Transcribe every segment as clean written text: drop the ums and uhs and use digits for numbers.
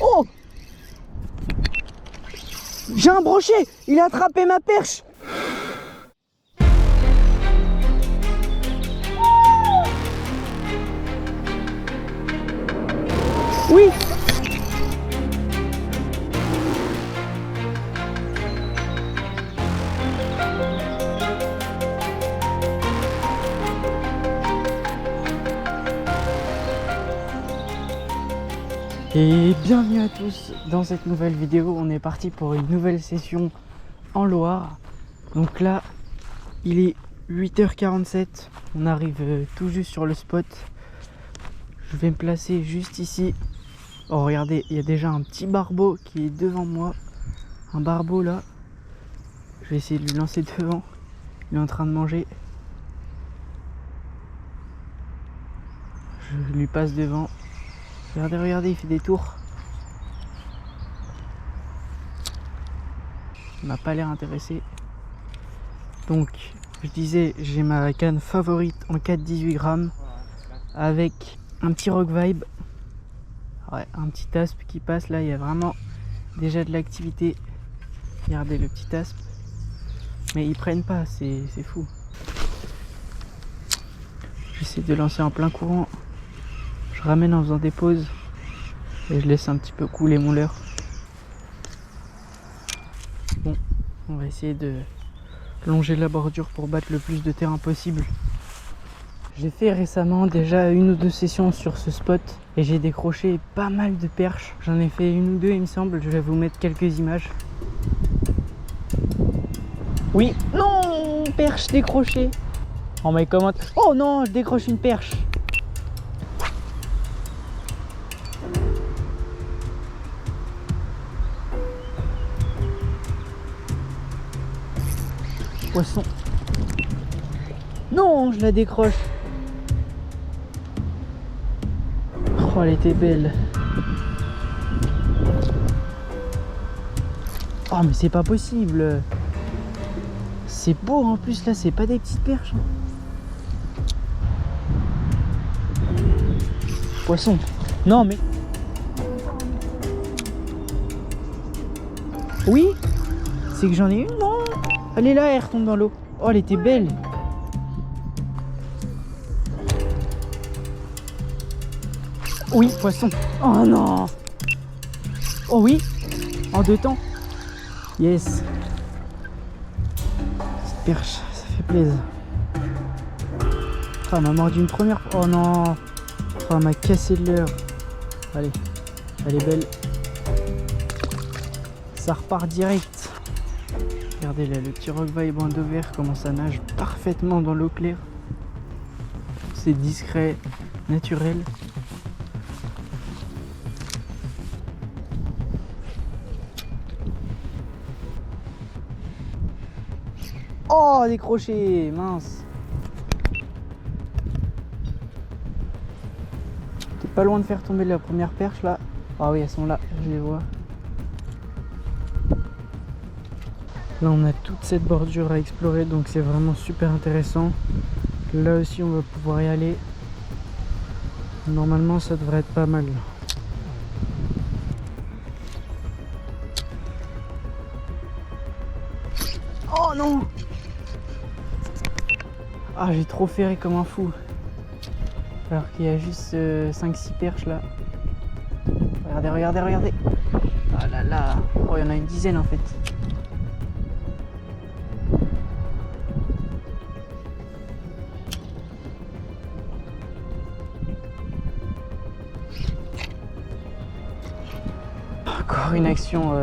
Oh! J'ai un brochet! Il a attrapé ma perche! Oui! Et bienvenue à tous dans cette nouvelle vidéo. On est parti pour une nouvelle session en Loire. Donc là, il est 8h47. On arrive tout juste sur le spot. Je vais me placer juste ici. Oh regardez, il y a déjà un petit barbeau qui est devant moi. Un barbeau là. Je vais essayer de lui lancer devant. Il est en train de manger. Je lui passe devant. Regardez, regardez, il fait des tours. Il m'a pas l'air intéressé. Donc, je disais, j'ai ma canne favorite en 4,18 grammes avec un petit Rock Vibe. Ouais, un petit aspe qui passe. Là, il y a vraiment déjà de l'activité. Regardez le petit aspe. Mais ils prennent pas, c'est fou. J'essaie de lancer en plein courant. Je ramène en faisant des pauses et je laisse un petit peu couler mon leurre. Bon, on va essayer de longer la bordure pour battre le plus de terrain possible. J'ai fait récemment déjà une ou deux sessions sur ce spot et j'ai décroché pas mal de perches. J'en ai fait une ou deux il me semble, je vais vous mettre quelques images. Oui, non, perche décrochée. Oh mais comment... Oh non, je décroche une perche. Poisson. Non, je la décroche. Oh, elle était belle. Oh, mais c'est pas possible. C'est beau en plus là, c'est pas des petites perches. Poisson. Non, mais. Oui, c'est que j'en ai une, non? Elle est là, elle retombe dans l'eau. Oh, elle était belle. Oui, poisson. Oh non. Oh oui, en deux temps. Yes. Cette perche, ça fait plaisir. Ah, elle m'a mordu une première. Oh non. Oh, elle m'a cassé de l'heure. Allez, elle est belle. Ça repart direct. Regardez là, le petit Rock Vibe en dover, comment ça nage parfaitement dans l'eau claire. C'est discret, naturel. Oh, décroché, mince. T'es pas loin de faire tomber la première perche là. Ah oui, elles sont là, je les vois. Là on a toute cette bordure à explorer, donc c'est vraiment super intéressant. Là aussi on va pouvoir y aller. Normalement ça devrait être pas mal. Oh non! Ah, j'ai trop ferré comme un fou. Alors qu'il y a juste 5-6 perches là. Regardez, regardez, regardez. Ah là là. Oh, il y en a une dizaine en fait. Encore une action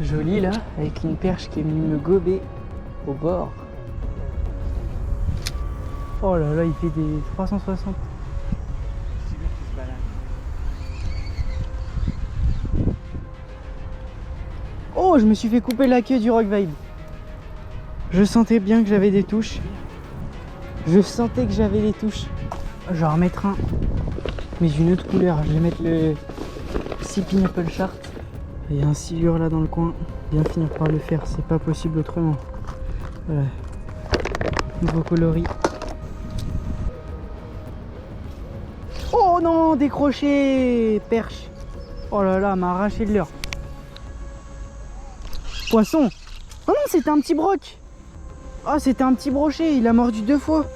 jolie là, avec une perche qui est venue me gober au bord. Oh là là, il fait des 360. Oh, je me suis fait couper la queue du Rock Vibe. Je sentais bien que j'avais des touches. Je sentais que j'avais des touches. Je vais en remettre un, mais d'une autre couleur. Je vais mettre le Sea Pineapple Shark. Il y a un silure là dans le coin. Bien finir par le faire, c'est pas possible autrement. Voilà. Nouveau coloris. Oh non, décroché, perche. Oh là là, elle m'a arraché de l'heure. Poisson. Oh non, c'était un petit broc. Oh, c'était un petit brochet, il a mordu 2 fois.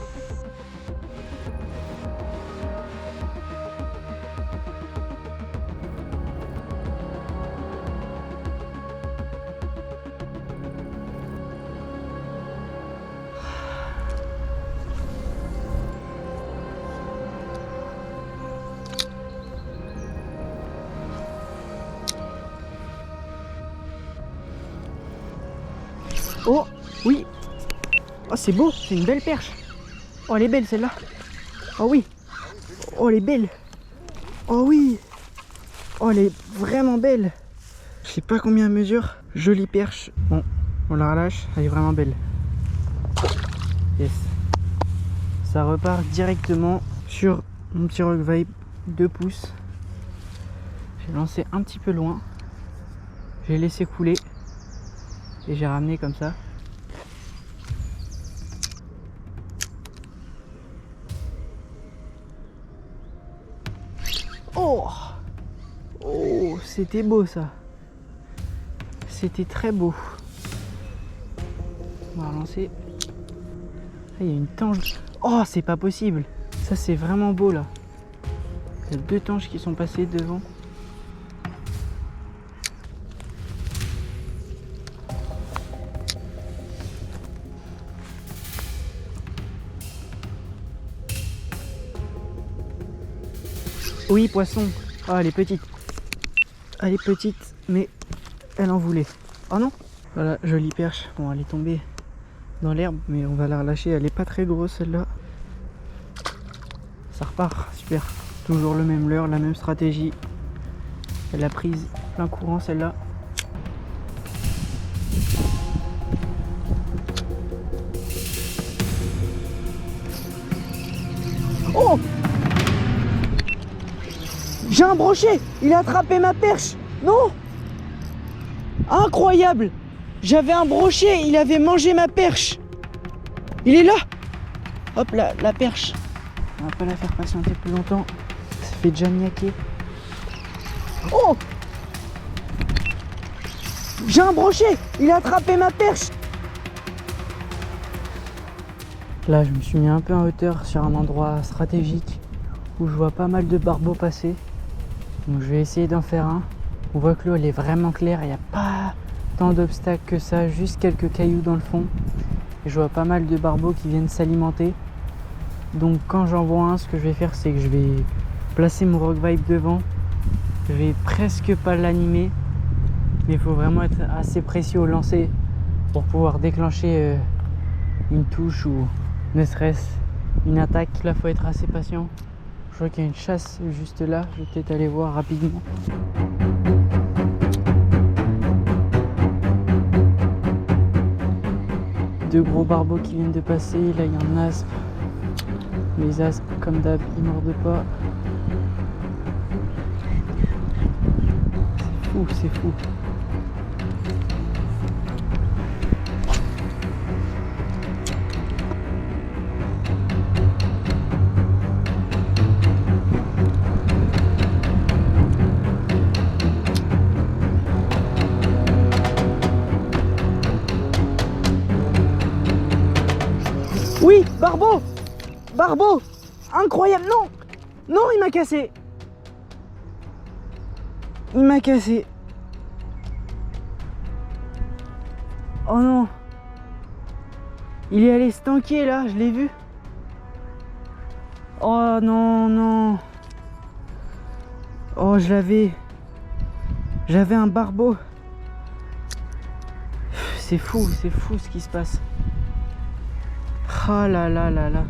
Oh, oui. Oh, c'est beau, c'est une belle perche. Oh, elle est belle celle-là. Oh oui. Oh, elle est belle. Oh oui. Oh, elle est vraiment belle. Je sais pas combien elle mesure. Jolie perche. Bon, on la relâche. Elle est vraiment belle. Yes. Ça repart directement sur mon petit Rock Vibe 2 pouces. J'ai lancé un petit peu loin. J'ai laissé couler. Et j'ai ramené comme ça. Oh! Oh, c'était beau ça. C'était très beau. On va relancer. Ah, il y a une tange. Oh, c'est pas possible. Ça, c'est vraiment beau là. Il y a 2 tanges qui sont passées devant. Oui, poisson. Oh, elle est petite. Elle est petite, mais elle en voulait. Oh non. Voilà, jolie perche. Bon, elle est tombée dans l'herbe, mais on va la relâcher. Elle est pas très grosse celle-là. Ça repart, super. Toujours le même leurre, la même stratégie. Elle a prise plein courant celle-là. Oh! J'ai un brochet! Il a attrapé ma perche! Non! Incroyable! J'avais un brochet, il avait mangé ma perche! Il est là! Hop, la perche. On va pas la faire patienter plus longtemps. Ça fait déjà niaquer. Oh! J'ai un brochet! Il a attrapé ma perche! Là, je me suis mis un peu en hauteur sur un endroit stratégique où je vois pas mal de barbeaux passer. Donc je vais essayer d'en faire un. On voit que l'eau elle est vraiment claire, il n'y a pas tant d'obstacles que ça, juste quelques cailloux dans le fond. Et je vois pas mal de barbeaux qui viennent s'alimenter. Donc quand j'en vois un, ce que je vais faire, c'est que je vais placer mon Rock Vibe devant. Je vais presque pas l'animer, mais il faut vraiment être assez précis au lancer pour pouvoir déclencher une touche ou ne serait-ce une attaque. Là, il faut être assez patient. Je vois qu'il y a une chasse juste là, je vais peut-être aller voir rapidement. Deux gros barbeaux qui viennent de passer, là il y a un aspe. Les aspes, comme d'hab, ils mordent pas. C'est fou, c'est fou. Oui, barbeau! Barbeau! Incroyable! Non! Non, il m'a cassé! Il m'a cassé! Oh non! Il est allé se tanker là, je l'ai vu! Oh non, non! Oh, j'avais un barbeau! C'est fou ce qui se passe! Ah là là là là!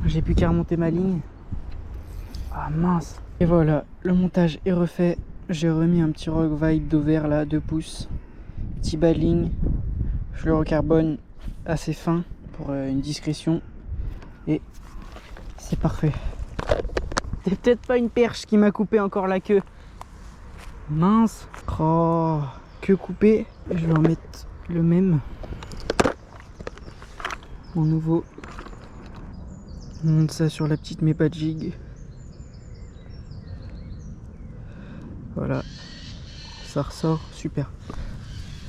J'ai plus qu'à remonter ma ligne. Ah mince. Et voilà, le montage est refait. J'ai remis un petit Rock Vibe d'Auvert là, 2 pouces. Petit baling. Fluorocarbone assez fin pour une discrétion. Et c'est parfait. C'est peut-être pas une perche qui m'a coupé encore la queue. Mince. Oh, queue coupée. Je vais en mettre le même. Mon nouveau. On monte ça sur la petite Mepa Jig. Voilà, ça ressort, super.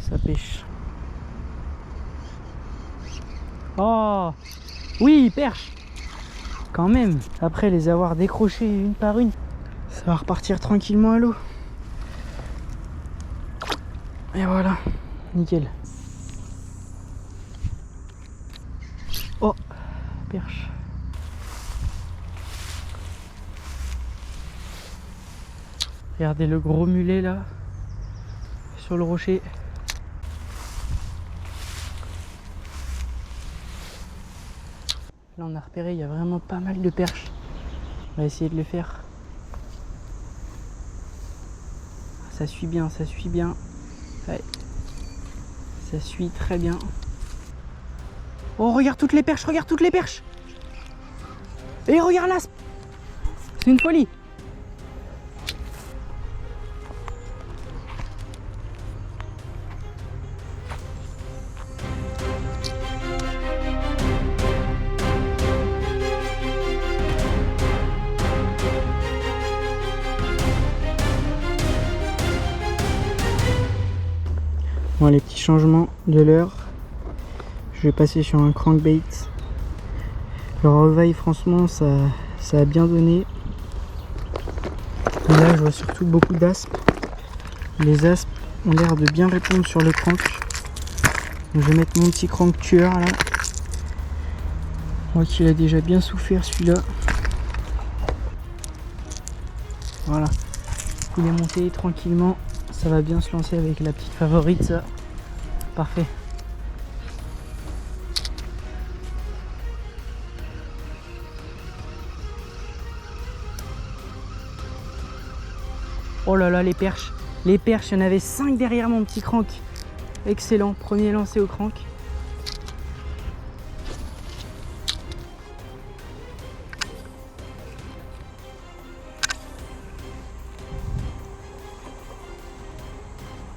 Ça pêche. Oh oui, perche. Quand même, après les avoir décrochés une par une, ça va repartir tranquillement à l'eau. Et voilà, nickel. Oh, perche. Regardez le gros mulet là, sur le rocher. Là on a repéré, il y a vraiment pas mal de perches. On va essayer de les faire. Ça suit bien, ça suit bien. Ouais. Ça suit très bien. Oh, regarde toutes les perches, regarde toutes les perches. Et regarde là, c'est une folie. Bon, les petits changements de l'heure. Je vais passer sur un crankbait. Le reveil, franchement, ça a bien donné. Et là, je vois surtout beaucoup d'aspes. Les aspes ont l'air de bien répondre sur le crank. Donc, je vais mettre mon petit crank tueur là. On voit qu'il a déjà bien souffert celui-là. Voilà. Il est monté tranquillement. Ça va bien se lancer avec la petite favorite, ça. Parfait. Oh là là, les perches. Les perches, il y en avait 5 derrière mon petit crank. Excellent. Premier lancé au crank.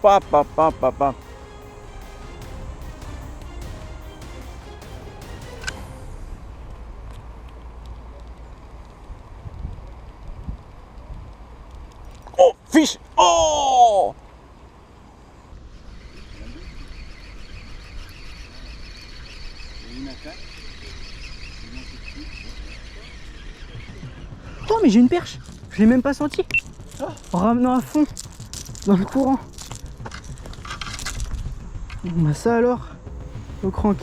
Papa. Oh, fish! Oh! Oh, mais j'ai une perche. Je l'ai même pas senti. En ramenant à fond dans le courant. Bah ça alors, au crank.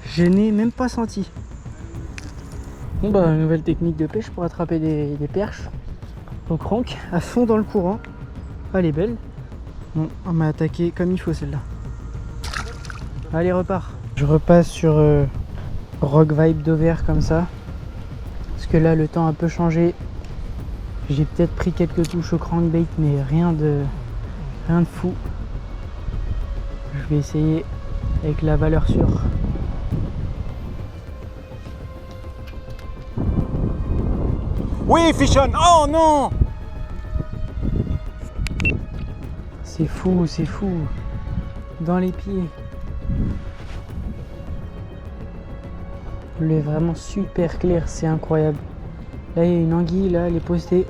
Je n'ai même pas senti. Bon bah, nouvelle technique de pêche pour attraper des perches au crank, à fond dans le courant. Elle est belle. Bon, on m'a attaqué comme il faut celle-là. Allez, repars. Je repasse sur Rock Vibe Dover comme ça. Parce que là, le temps a un peu changé. J'ai peut-être pris quelques touches au crankbait, mais rien de fou. Je vais essayer avec la valeur sûre. Oui, fish on! Oh non! C'est fou, c'est fou. Dans les pieds. Le est vraiment super clair, c'est incroyable. Là, il y a une anguille, là, elle est postée.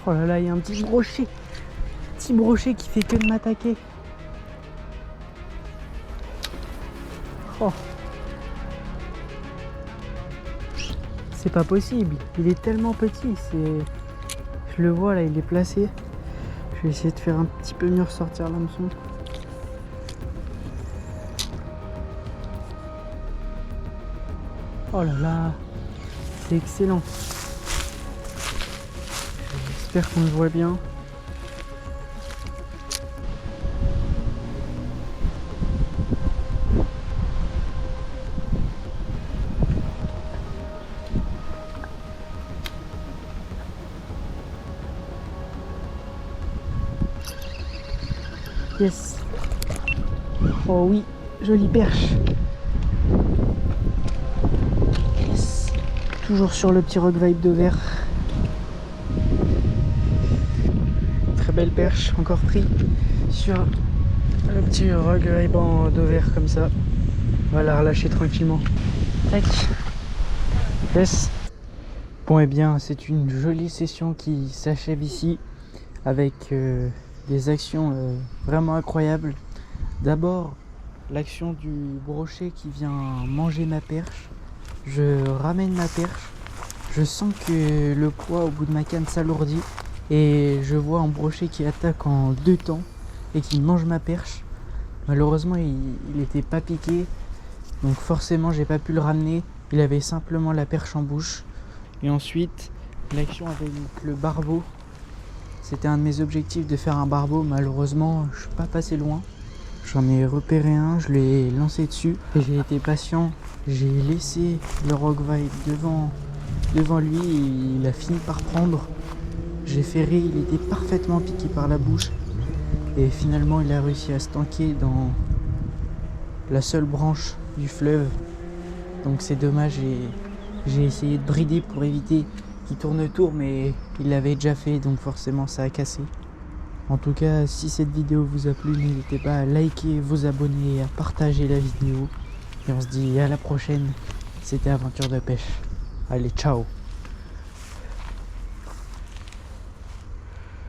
Oh là là, il y a un petit brochet. Petit brochet qui fait que de m'attaquer. Oh. C'est pas possible. Il est tellement petit. Je le vois là, il est placé. Je vais essayer de faire un petit peu mieux ressortir l'hameçon. Oh là là. C'est excellent. J'espère qu'on le voit bien. Yes. Oh oui, jolie perche. Yes. toujours sur le petit rock vibe d'Auvers. Très belle perche, encore pris sur le petit rock vibe d'Auvers comme ça. On va la relâcher tranquillement. Tac. Yes. Bon, et bien c'est une jolie session qui s'achève ici avec des actions vraiment incroyables. D'abord l'action du brochet qui vient manger ma perche. Je ramène ma perche, je sens que le poids au bout de ma canne s'alourdit et je vois un brochet qui attaque en 2 temps et qui mange ma perche. Malheureusement il n'était pas piqué, donc forcément j'ai pas pu le ramener, il avait simplement la perche en bouche. Et ensuite l'action avec le barbeau, c'était un de mes objectifs de faire un barbeau, malheureusement je suis pas passé loin. J'en ai repéré un, je l'ai lancé dessus et j'ai été patient. J'ai laissé le rock vibe devant lui et il a fini par prendre. J'ai ferré, il était parfaitement piqué par la bouche et finalement il a réussi à se tanker dans la seule branche du fleuve. Donc c'est dommage, j'ai essayé de brider pour éviter qu'il tourne autour, mais il l'avait déjà fait, donc forcément ça a cassé. En tout cas, si cette vidéo vous a plu, n'hésitez pas à liker, vous abonner et à partager la vidéo. Et on se dit à la prochaine. C'était Aventure de pêche. Allez, ciao!